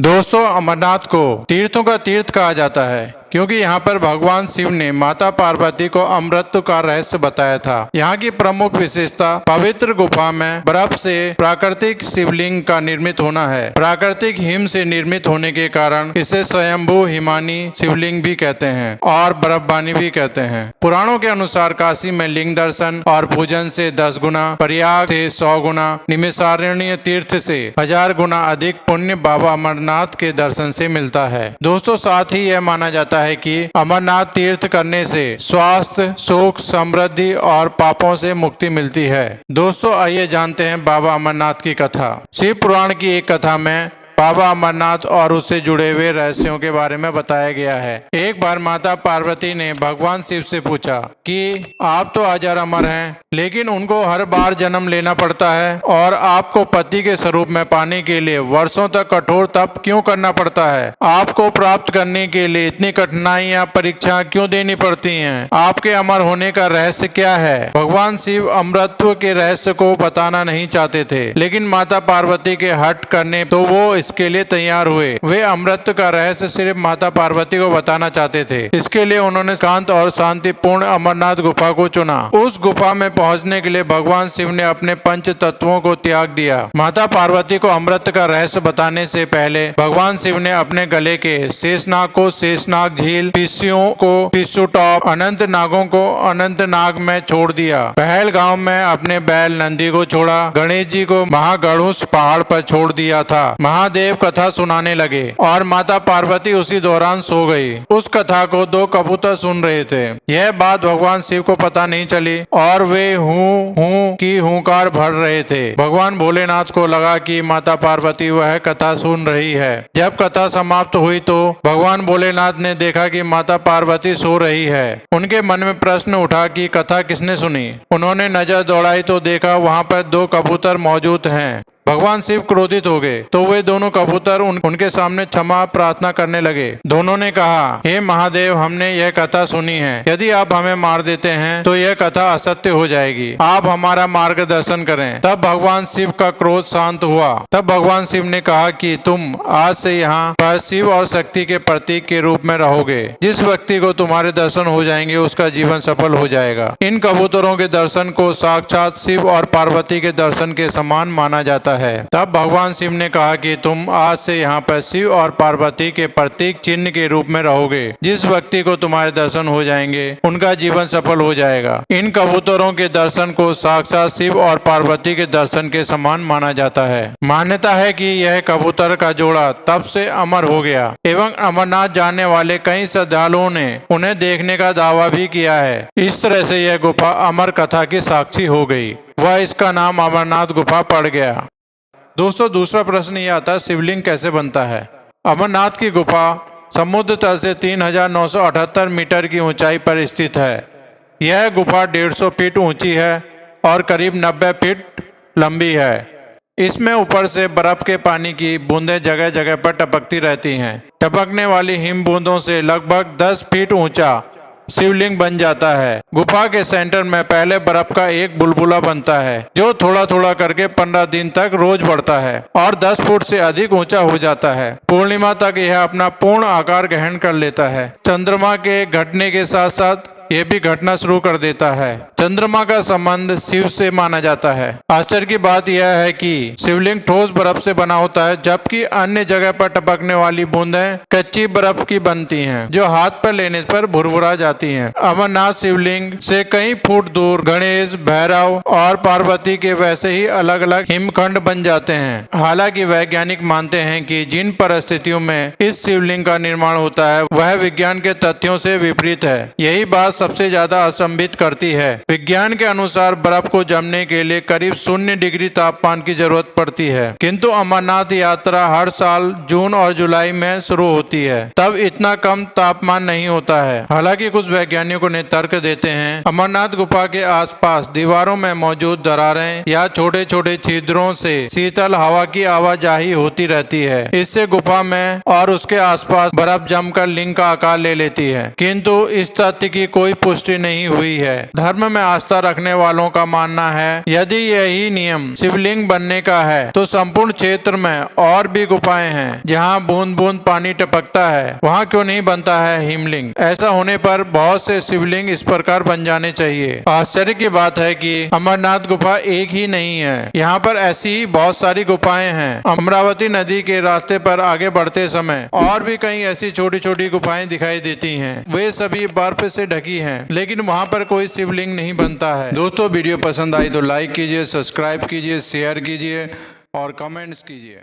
दोस्तों, अमरनाथ को तीर्थों का तीर्थ कहा जाता है क्योंकि यहाँ पर भगवान शिव ने माता पार्वती को अमृत का रहस्य बताया था। यहाँ की प्रमुख विशेषता पवित्र गुफा में बर्फ से प्राकृतिक शिवलिंग का निर्मित होना है। प्राकृतिक हिम से निर्मित होने के कारण इसे स्वयंभू हिमानी शिवलिंग भी कहते हैं और बर्फबानी भी कहते हैं। पुराणों के अनुसार काशी में लिंग दर्शन और पूजन से 10 गुना, प्रयाग से 100 गुना, निमिषारण्य तीर्थ से 1000 गुना अधिक पुण्य बाबा अमरनाथ के दर्शन से मिलता है। दोस्तों, साथ ही यह माना जाता है कि अमरनाथ तीर्थ करने से स्वास्थ्य, सुख, समृद्धि और पापों से मुक्ति मिलती है। दोस्तों, आइए जानते हैं बाबा अमरनाथ की कथा। शिव पुराण की एक कथा में बाबा अमरनाथ और उससे जुड़े हुए रहस्यों के बारे में बताया गया है। एक बार माता पार्वती ने भगवान शिव से पूछा कि आप तो अजर अमर हैं, लेकिन उनको हर बार जन्म लेना पड़ता है और आपको पति के स्वरूप में पाने के लिए वर्षों तक कठोर तप क्यों करना पड़ता है? आपको प्राप्त करने के लिए इतनी कठिनाइयां, परीक्षा क्यों देनी पड़ती हैं? आपके अमर होने का रहस्य क्या है? भगवान शिव अमरत्व के रहस्य को बताना नहीं चाहते थे, लेकिन माता पार्वती के हट करने तो वो इसके लिए तैयार हुए। वे अमृत का रहस्य सिर्फ माता पार्वती को बताना चाहते थे। इसके लिए उन्होंने शांत और शांतिपूर्ण अमरनाथ गुफा को चुना। उस गुफा में पहुंचने के लिए भगवान शिव ने अपने पंच तत्वों को त्याग दिया। माता पार्वती को अमृत का रहस्य बताने से पहले भगवान शिव ने अपने गले के शेषनाग को शेषनाग झील, पिस्सियों को पिस्सू टॉप, अनंत नागों को अनंत नाग में छोड़ दिया। पहलगाम में अपने बैल नंदी को छोड़ा। गणेश जी को महागणुष पहाड़ पर छोड़ दिया था। महादेव कथा सुनाने लगे और माता पार्वती उसी दौरान सो गई। उस कथा को 2 कबूतर सुन रहे थे। यह बात भगवान शिव को पता नहीं चली और वे हूँ हूँ की हुंकार भर रहे थे। भगवान भोलेनाथ को लगा कि माता पार्वती वह कथा सुन रही है। जब कथा समाप्त हुई तो भगवान भोलेनाथ ने देखा कि माता पार्वती सो रही है। उनके मन में प्रश्न उठा कि कथा किसने सुनी। उन्होंने नजर दौड़ाई तो देखा वहाँ पर 2 कबूतर मौजूद हैं। भगवान शिव क्रोधित हो गए तो वे दोनों कबूतर उनके सामने क्षमा प्रार्थना करने लगे। दोनों ने कहा, हे महादेव, हमने यह कथा सुनी है। यदि आप हमें मार देते हैं तो यह कथा असत्य हो जाएगी। आप हमारा मार्गदर्शन करें। तब भगवान शिव का क्रोध शांत हुआ। तब भगवान शिव ने कहा कि तुम आज से यहाँ पर शिव और शक्ति के प्रतीक के रूप में रहोगे। जिस व्यक्ति को तुम्हारे दर्शन हो जाएंगे उसका जीवन सफल हो जाएगा। इन कबूतरों के दर्शन को साक्षात शिव और पार्वती के दर्शन के समान माना जाता है। तब भगवान शिव ने कहा कि तुम आज से यहाँ पर शिव और पार्वती के प्रतीक चिन्ह के रूप में रहोगे। जिस व्यक्ति को तुम्हारे दर्शन हो जाएंगे उनका जीवन सफल हो जाएगा। इन कबूतरों के दर्शन को साक्षात शिव और पार्वती के दर्शन के समान माना जाता है। मान्यता है कि यह कबूतर का जोड़ा तब से अमर हो गया एवं अमरनाथ जाने वाले कई श्रद्धालुओं ने उन्हें देखने का दावा भी किया है। इस तरह से यह गुफा अमर कथा की साक्षी हो गई। वह इसका नाम अमरनाथ गुफा पड़ गया। दोस्तों, दूसरा प्रश्न ये आता है, शिवलिंग कैसे बनता है? अमरनाथ की गुफा समुद्र तल से 3978 मीटर की ऊंचाई पर स्थित है। यह गुफा 150 फीट ऊंची है और करीब 90 फीट लंबी है। इसमें ऊपर से बर्फ के पानी की बूंदें जगह जगह पर टपकती रहती हैं। टपकने वाली हिम बूंदों से लगभग 10 फीट ऊंचा शिवलिंग बन जाता है। गुफा के सेंटर में पहले बर्फ का एक बुलबुला बनता है जो थोड़ा थोड़ा करके 15 दिन तक रोज बढ़ता है और 10 फुट से अधिक ऊंचा हो जाता है। पूर्णिमा तक यह अपना पूर्ण आकार ग्रहण कर लेता है। चंद्रमा के घटने के साथ साथ यह भी घटना शुरू कर देता है। चंद्रमा का संबंध शिव से माना जाता है। आश्चर्य की बात यह है कि शिवलिंग ठोस बर्फ से बना होता है, जबकि अन्य जगह पर टपकने वाली बूंदें कच्ची बर्फ की बनती हैं, जो हाथ पर लेने पर भुरभुरा जाती हैं। अमरनाथ शिवलिंग से कई फुट दूर गणेश, भैरव और पार्वती के वैसे ही अलग अलग हिमखंड बन जाते हैं। हालांकि वैज्ञानिक मानते हैं कि जिन परिस्थितियों में इस शिवलिंग का निर्माण होता है वह विज्ञान के तथ्यों से विपरीत है। यही बात सबसे ज्यादा असंभित करती है। विज्ञान के अनुसार बर्फ को जमने के लिए करीब 0 डिग्री तापमान की जरूरत पड़ती है, किंतु अमरनाथ यात्रा हर साल जून और जुलाई में शुरू होती है। तब इतना कम तापमान नहीं होता है। हालांकि कुछ वैज्ञानिकों ने तर्क देते हैं अमरनाथ गुफा के आसपास दीवारों में मौजूद दरारें या छोटे छोटे छिद्रों से शीतल हवा की आवाजाही होती रहती है। इससे गुफा में और उसके आसपास बर्फ जमकर लिंग का आकार ले लेती है, किंतु इस तथ्य की कोई कोई पुष्टि नहीं हुई है। धर्म में आस्था रखने वालों का मानना है यदि यही नियम शिवलिंग बनने का है तो संपूर्ण क्षेत्र में और भी गुफाएं हैं जहां बूंद बूंद पानी टपकता है, वहां क्यों नहीं बनता है हिमलिंग। ऐसा होने पर बहुत से शिवलिंग इस प्रकार बन जाने चाहिए। आश्चर्य की बात है कि अमरनाथ गुफा एक ही नहीं है, यहाँ पर ऐसी ही बहुत सारी गुफाएं हैं। अमरावती नदी के रास्ते पर आगे बढ़ते समय और भी कई ऐसी छोटी छोटी गुफाएं दिखाई देती हैं। वे सभी बर्फ से ढकी हैं, लेकिन वहाँ पर कोई शिवलिंग नहीं बनता है। दोस्तों, वीडियो पसंद आई तो लाइक कीजिए, सब्सक्राइब कीजिए, शेयर कीजिए और कमेंट्स कीजिए।